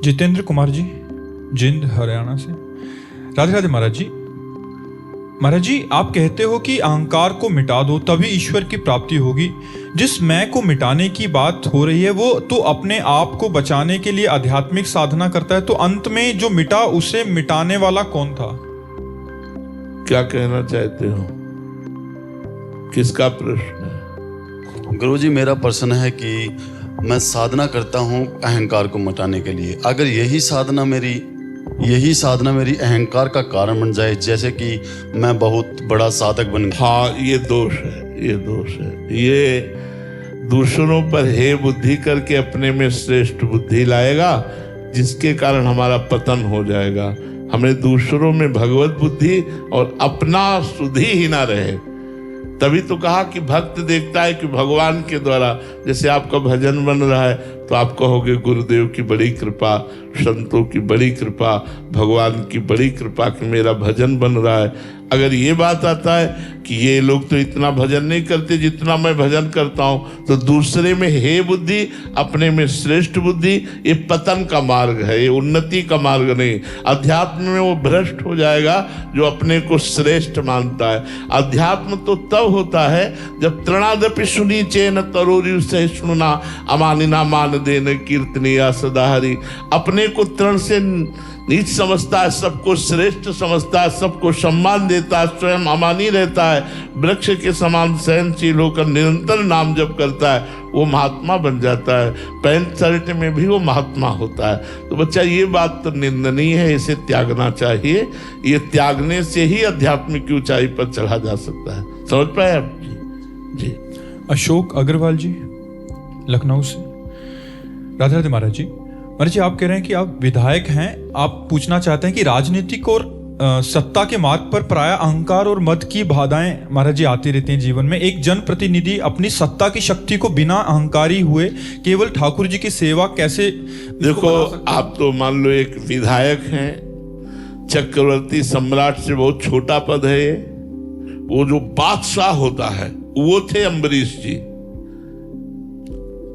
जितेंद्र कुमार जी, जिंद हरियाणा से। राधे राधे महाराज जी। महाराज जी, आप कहते हो कि अहंकार को मिटा दो तभी ईश्वर की प्राप्ति होगी। जिस मैं को मिटाने की बात हो रही है वो तो अपने आप को बचाने के लिए आध्यात्मिक साधना करता है, तो अंत में जो मिटा उसे मिटाने वाला कौन था? क्या कहना चाहते हो? किसका प्रश्न है? गुरुजी, मेरा प्रश्न है कि मैं साधना करता हूँ अहंकार को मिटाने के लिए। अगर यही साधना मेरी अहंकार का कारण बन जाए, जैसे कि मैं बहुत बड़ा साधक बन गया। हाँ, ये दोष है। ये दूसरों पर हे बुद्धि करके अपने में श्रेष्ठ बुद्धि लाएगा, जिसके कारण हमारा पतन हो जाएगा। हमें दूसरों में भगवत बुद्धि और अपना सुधि ही ना रहे। तभी तो कहा कि भक्त देखता है कि भगवान के द्वारा, जैसे आपका भजन बन रहा है तो आप कहोगे गुरुदेव की बड़ी कृपा, संतों की बड़ी कृपा, भगवान की बड़ी कृपा कि मेरा भजन बन रहा है। अगर ये बात आता है कि ये लोग तो इतना भजन नहीं करते जितना मैं भजन करता हूँ, तो दूसरे में हे बुद्धि, अपने में श्रेष्ठ बुद्धि, ये पतन का मार्ग है, ये उन्नति का मार्ग नहीं। अध्यात्म में वो भ्रष्ट हो जाएगा जो अपने को श्रेष्ठ मानता है। अध्यात्म तो तब होता है जब तृणादपि सुनी चेन तरोरी सहिष्णुना अमानिना मान देन कीर्तनिया सदाहरी। अपने को तृण से नीच समझता है, सबको श्रेष्ठ समझता है, सबको सम्मान देता है, स्वयं अमानी रहता है, वृक्ष के समान सहनशील होकर निरंतर नाम जप करता है, वो महात्मा बन जाता है। पैंट शर्ट में भी वो महात्मा होता है। तो बच्चा, ये बात तो निंदनीय है, इसे त्यागना चाहिए। ये त्यागने से ही आध्यात्मिक की ऊंचाई पर चढ़ा जा सकता है। समझ पाए आप जी? अशोक अग्रवाल जी, लखनऊ से। राधे राधे महाराज जी। महाराज जी, आप कह रहे हैं कि आप विधायक हैं। आप पूछना चाहते हैं कि राजनीतिक और सत्ता के मार्ग पर प्राय अहंकार और मद की बाधाएं महाराज जी आती रहती हैं जीवन में। एक जनप्रतिनिधि अपनी सत्ता की शक्ति को बिना अहंकारी हुए केवल ठाकुर जी की सेवा कैसे? देखो, आप तो मान लो एक विधायक हैं, चक्रवर्ती सम्राट से बहुत छोटा पद है ये। वो जो बादशाह होता है वो थे अम्बरीश जी।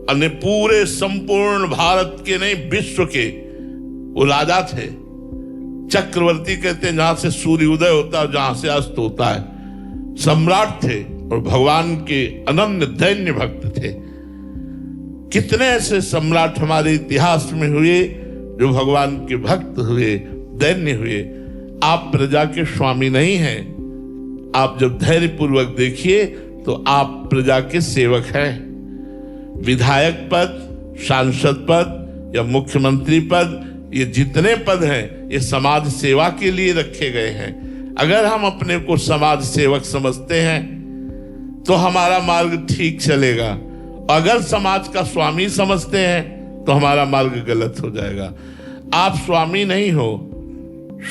अन्य पूरे संपूर्ण भारत के नहीं, विश्व के वो राजा थे। चक्रवर्ती कहते हैं जहां से सूर्य उदय होता है, जहां से अस्त होता है। सम्राट थे और भगवान के अनन्य दैन्य भक्त थे। कितने ऐसे सम्राट हमारे इतिहास में हुए जो भगवान के भक्त हुए, दैन्य हुए। आप प्रजा के स्वामी नहीं हैं। आप जब धैर्य पूर्वक देखिए तो आप प्रजा के सेवक हैं। विधायक पद, सांसद पद या मुख्यमंत्री पद, ये जितने पद हैं ये समाज सेवा के लिए रखे गए हैं। अगर हम अपने को समाज सेवक समझते हैं तो हमारा मार्ग ठीक चलेगा। अगर समाज का स्वामी समझते हैं तो हमारा मार्ग गलत हो जाएगा। आप स्वामी नहीं हो,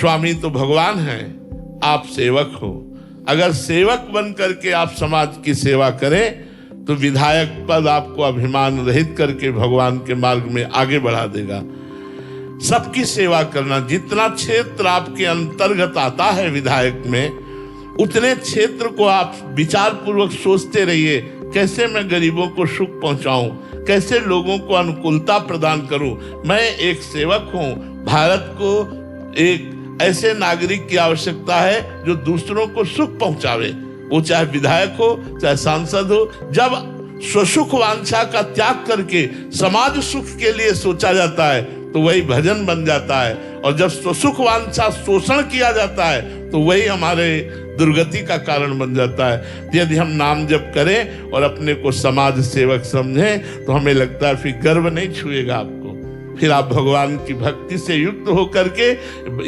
स्वामी तो भगवान हैं, आप सेवक हो। अगर सेवक बन करके आप समाज की सेवा करें तो विधायक पद आपको अभिमान रहित करके भगवान के मार्ग में आगे बढ़ा देगा। सबकी सेवा करना, जितना क्षेत्र आपके अंतर्गत आता है विधायक में, उतने क्षेत्र को आप विचार पूर्वक सोचते रहिए, कैसे मैं गरीबों को सुख पहुंचाऊं, कैसे लोगों को अनुकूलता प्रदान करूं। मैं एक सेवक हूं। भारत को एक ऐसे नागरिक की आवश्यकता है जो दूसरों को सुख पहुंचावे, वो चाहे विधायक हो चाहे सांसद हो। जब स्वसुख वांछा का त्याग करके समाज सुख के लिए सोचा जाता है तो वही भजन बन जाता है, और जब स्वसुख वांछा शोषण किया जाता है तो वही हमारे दुर्गति का कारण बन जाता है। यदि हम नाम जप करें और अपने को समाज सेवक समझें तो हमें लगता है फिर गर्व नहीं छुएगा आपको। फिर आप भगवान की भक्ति से युक्त होकर के,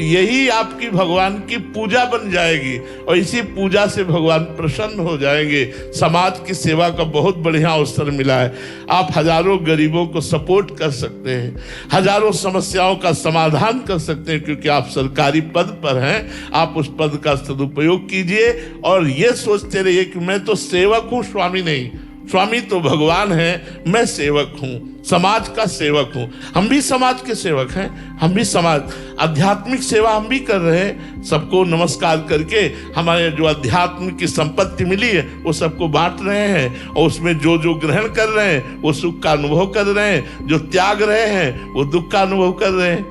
यही आपकी भगवान की पूजा बन जाएगी और इसी पूजा से भगवान प्रसन्न हो जाएंगे। समाज की सेवा का बहुत बढ़िया अवसर मिला है। आप हजारों गरीबों को सपोर्ट कर सकते हैं, हजारों समस्याओं का समाधान कर सकते हैं, क्योंकि आप सरकारी पद पर हैं। आप उस पद का सदुपयोग कीजिए और ये सोचते रहिए कि मैं तो सेवक हूँ, स्वामी नहीं। स्वामी तो भगवान है, मैं सेवक हूं, समाज का सेवक हूं। हम भी समाज के सेवक हैं, हम भी समाज आध्यात्मिक सेवा हम भी कर रहे हैं। सबको नमस्कार करके हमारे जो अध्यात्म की संपत्ति मिली है वो सबको बांट रहे हैं, और उसमें जो जो ग्रहण कर रहे हैं वो सुख का अनुभव कर रहे हैं, जो त्याग रहे हैं वो दुख का अनुभव कर रहे हैं।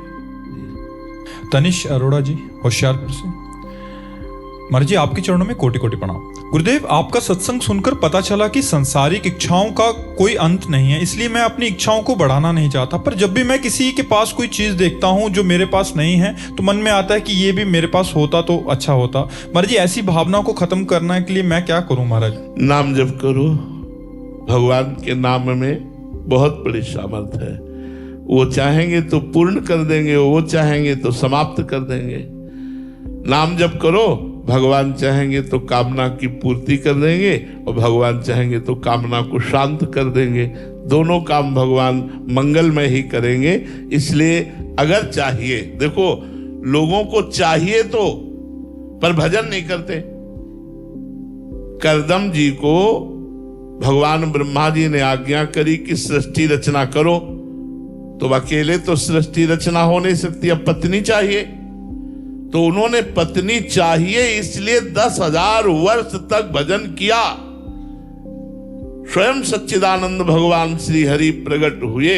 तनिष अरोड़ा जी, होशियारपुर से। महाराज जी, आपके चरणों में कोटि कोटि प्रणाम। गुरुदेव, आपका सत्संग सुनकर पता चला कि संसारिक इच्छाओं का कोई अंत नहीं है, इसलिए मैं अपनी इच्छाओं को बढ़ाना नहीं चाहता। पर जब भी मैं किसी के पास कोई चीज देखता हूं जो मेरे पास नहीं है, तो मन में आता है कि ये भी मेरे पास होता तो अच्छा होता। महाराज जी, ऐसी भावना को खत्म करने के लिए मैं क्या करूं महाराज? नाम जप करो। भगवान के नाम में बहुत बड़ी सामर्थ है। वो चाहेंगे तो पूर्ण कर देंगे, वो चाहेंगे तो समाप्त कर देंगे। नाम जप करो, भगवान चाहेंगे तो कामना की पूर्ति कर देंगे, और भगवान चाहेंगे तो कामना को शांत कर देंगे। दोनों काम भगवान मंगलमय ही करेंगे। इसलिए अगर चाहिए, देखो लोगों को चाहिए तो, पर भजन नहीं करते। करदम जी को भगवान ब्रह्मा जी ने आज्ञा करी कि सृष्टि रचना करो, तो अकेले तो सृष्टि रचना हो नहीं सकती, अब पत्नी चाहिए। तो उन्होंने पत्नी चाहिए इसलिए 10,000 वर्ष तक भजन किया। स्वयं सच्चिदानंद भगवान श्री हरि प्रकट हुए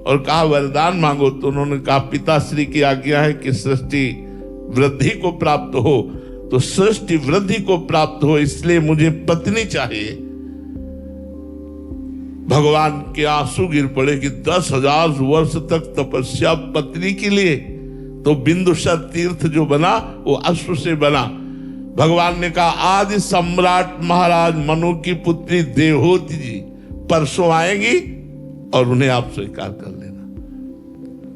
और कहा वरदान मांगो, तो उन्होंने कहा पिताश्री की आज्ञा है कि सृष्टि वृद्धि को प्राप्त हो, तो सृष्टि वृद्धि को प्राप्त हो इसलिए मुझे पत्नी चाहिए। भगवान के आंसू गिर पड़े कि 10,000 वर्ष तक तपस्या पत्नी के लिए। तो बिंदुसर तीर्थ जो बना वो अश्व से बना। भगवान ने कहा आदि सम्राट महाराज मनु की पुत्री देवहूति जी परसों आएंगी और उन्हें आप स्वीकार कर लेना।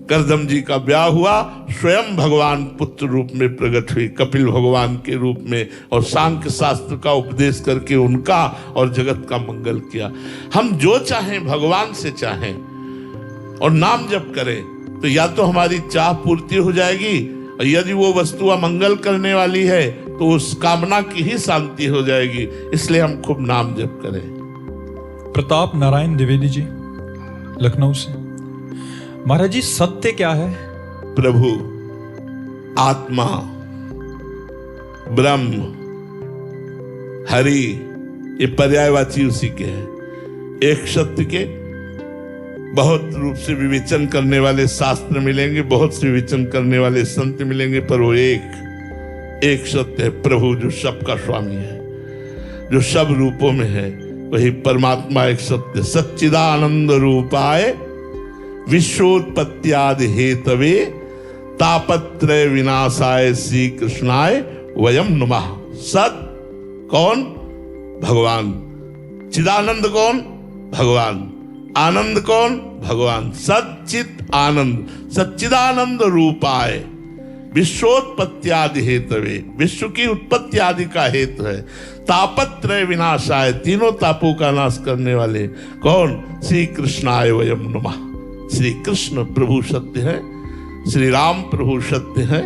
करदम जी का ब्याह हुआ, स्वयं भगवान पुत्र रूप में प्रकट हुई, कपिल भगवान के रूप में, और सांख्य शास्त्र का उपदेश करके उनका और जगत का मंगल किया। हम जो चाहें भगवान से चाहें और नाम जप करें तो या तो हमारी चाह पूर्ति हो जाएगी, और यदि वो वस्तु अमंगल करने वाली है तो उस कामना की ही शांति हो जाएगी। इसलिए हम खूब नाम जप करें। प्रताप नारायण द्विवेदी जी, लखनऊ से। महाराज जी, सत्य क्या है? प्रभु, आत्मा, ब्रह्म, हरि, ये पर्यायवाची उसी के हैं। एक सत्य के बहुत रूप से विवेचन करने वाले शास्त्र मिलेंगे, बहुत से विवेचन करने वाले संत मिलेंगे, पर वो एक सत्य है, प्रभु जो सबका स्वामी है, जो सब रूपों में है, वही परमात्मा एक सत्य। सच्चिदानंद रूपाय विश्वोत्पत्त्यादि हेतवे तापत्रय विनाशाय श्री कृष्णाय वयम नमः। सत कौन? भगवान। चिदानंद कौन? भगवान। आनंद कौन? भगवान। सच्चित आनंद, सच्चिदानंद रूपाय विश्वोत्पत्त्यादि हेतवे, विश्व की उत्पत्ति आदि का हेतु है। तापत्रय विनाशाय, तीनों तापों का नाश करने वाले कौन? श्री कृष्णाय वयम नमः। श्री कृष्ण प्रभु सत्य है, श्री राम प्रभु सत्य है,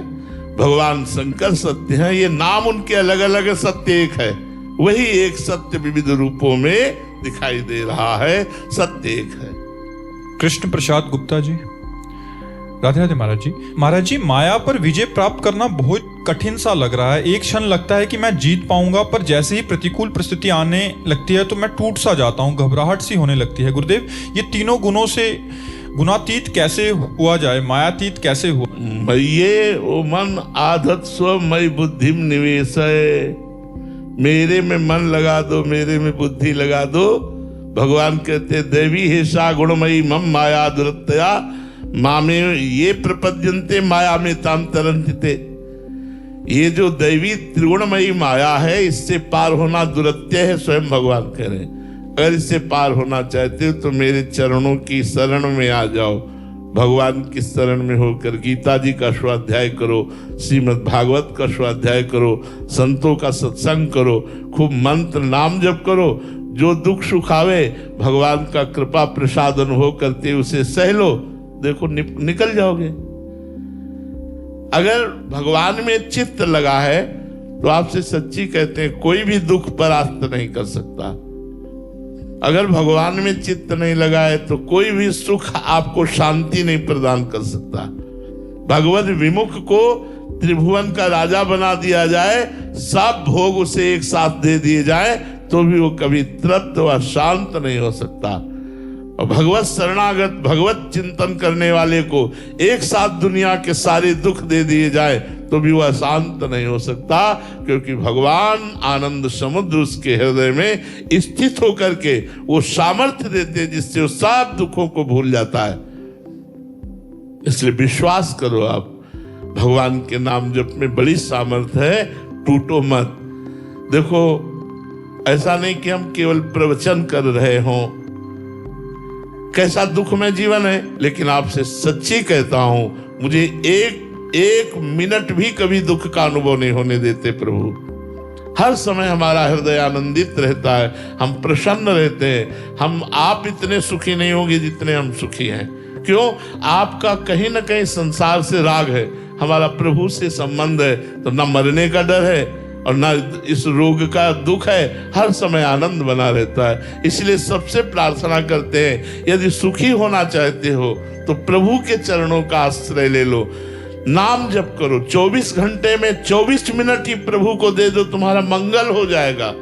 भगवान शंकर सत्य है। ये नाम उनके अलग अलग सत्य एक है, वही एक सत्य विविध रूपों में दिखाई दे रहा है, सत्य एक है। कृष्ण प्रसाद गुप्ता जी, राधे राधे महाराज जी। महाराज जी, माया पर विजय प्राप्त करना बहुत कठिन सा लग रहा है। एक क्षण लगता है कि मैं जीत पाऊंगा, पर जैसे ही प्रतिकूल परिस्थिति आने लगती है तो मैं टूट सा जाता हूँ, घबराहट सी होने लगती है। गुरुदेव, ये तीनों गुणों से गुणातीत कैसे हुआ जाए, मायातीत कैसे हुआ? ये ओ मन आधत स्व मई बुद्धि निवेश है। मेरे में मन लगा दो, मेरे में बुद्धि लगा दो। भगवान कहते देवी हे सा गुणमयी मम माया दुरत्या मामे ये प्रपद्यन्ते माया में ताम तरन्ते। ये जो दैवी त्रिगुणमयी माया है, इससे पार होना दुरत्य है, स्वयं भगवान कह रहे हैं। अगर इससे पार होना चाहते हो तो मेरे चरणों की शरण में आ जाओ। भगवान की शरण में होकर गीता जी का स्वाध्याय करो, श्रीमद् भागवत का स्वाध्याय करो, संतों का सत्संग करो, खूब मंत्र नाम जप करो। जो दुख सुख आवे भगवान का कृपा प्रसाद अनुभव करते उसे सह लो, देखो निकल जाओगे। अगर भगवान में चित्त लगा है तो आपसे सच्ची कहते हैं कोई भी दुख परास्त नहीं कर सकता। अगर भगवान में चित्त नहीं लगाए तो कोई भी सुख आपको शांति नहीं प्रदान कर सकता। भगवत विमुख को त्रिभुवन का राजा बना दिया जाए, सब भोग उसे एक साथ दे दिए जाए, तो भी वो कभी तृप्त व शांत नहीं हो सकता। और भगवत शरणागत, भगवत चिंतन करने वाले को एक साथ दुनिया के सारे दुख दे दिए जाए तो भी वह शांत नहीं हो सकता, क्योंकि भगवान आनंद समुद्र उसके हृदय में स्थित होकर के वो सामर्थ्य देते हैं जिससे वो सब दुखों को भूल जाता है। इसलिए विश्वास करो, आप भगवान के नाम जप में बड़ी सामर्थ्य है, टूटो मत। देखो, ऐसा नहीं कि हम केवल प्रवचन कर रहे हों, कैसा दुखमय जीवन है, लेकिन आपसे सच्ची कहता हूं, मुझे एक मिनट भी कभी दुख का अनुभव नहीं होने देते प्रभु। हर समय हमारा हृदय आनंदित रहता है, हम प्रसन्न रहते हैं। आप इतने सुखी नहीं होंगे जितने हम सुखी हैं। क्यों? आपका कहीं ना कहीं संसार से राग है, हमारा प्रभु से संबंध है, तो ना मरने का डर है और ना इस रोग का दुख है, हर समय आनंद बना रहता है। इसलिए सबसे प्रार्थना करते हैं, यदि सुखी होना चाहते हो तो प्रभु के चरणों का आश्रय ले लो, नाम जप करो। 24 घंटे में 24 मिनट ही प्रभु को दे दो, तुम्हारा मंगल हो जाएगा।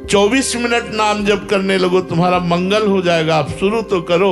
24 मिनट नाम जप करने लगो, तुम्हारा मंगल हो जाएगा। आप शुरू तो करो।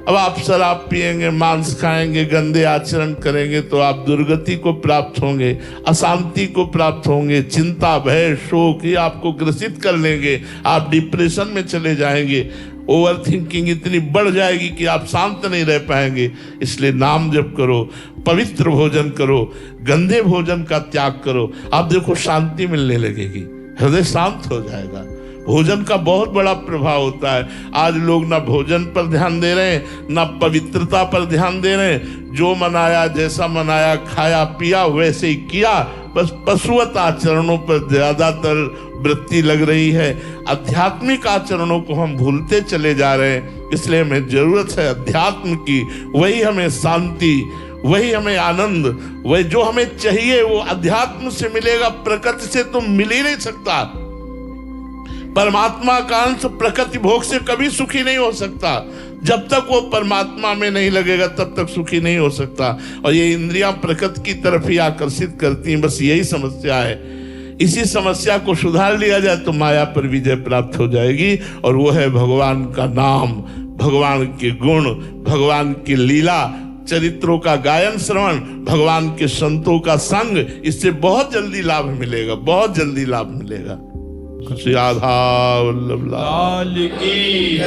अब आप शराब पिएंगे, मांस खाएंगे, गंदे आचरण करेंगे तो आप दुर्गति को प्राप्त होंगे, अशांति को प्राप्त होंगे, चिंता, भय, शोक ये आपको ग्रसित कर लेंगे, आप डिप्रेशन में चले जाएंगे, ओवर थिंकिंग इतनी बढ़ जाएगी कि आप शांत नहीं रह पाएंगे। इसलिए नाम जप करो, पवित्र भोजन करो, गंदे भोजन का त्याग करो, आप देखो शांति मिलने लगेगी, हृदय शांत हो जाएगा। भोजन का बहुत बड़ा प्रभाव होता है। आज लोग ना भोजन पर ध्यान दे रहे हैं, ना पवित्रता पर ध्यान दे रहे हैं। जो मनाया, जैसा मनाया, खाया पिया वैसे ही किया, बस पशुवत आचरणों पर ज्यादातर वृत्ति लग रही है। आध्यात्मिक आचरणों को हम भूलते चले जा रहे हैं। इसलिए हमें जरूरत है अध्यात्म की, वही हमें शांति, वही हमें आनंद, वही जो हमें चाहिए वो अध्यात्म से मिलेगा, प्रकृति से तो मिल ही नहीं सकता। परमात्मा का अंश प्रकृति भोग से कभी सुखी नहीं हो सकता। जब तक वो परमात्मा में नहीं लगेगा तब तक सुखी नहीं हो सकता। और ये इंद्रियां प्रकृति की तरफ ही आकर्षित करती हैं, बस यही समस्या है। इसी समस्या को सुधार लिया जाए तो माया पर विजय प्राप्त हो जाएगी, और वो है भगवान का नाम, भगवान के गुण, भगवान की लीला, चरित्रों का गायन श्रवण, भगवान के संतों का संग। इससे बहुत जल्दी लाभ मिलेगा, बहुत जल्दी लाभ मिलेगा। श्री राधा वल्लभ लाल की।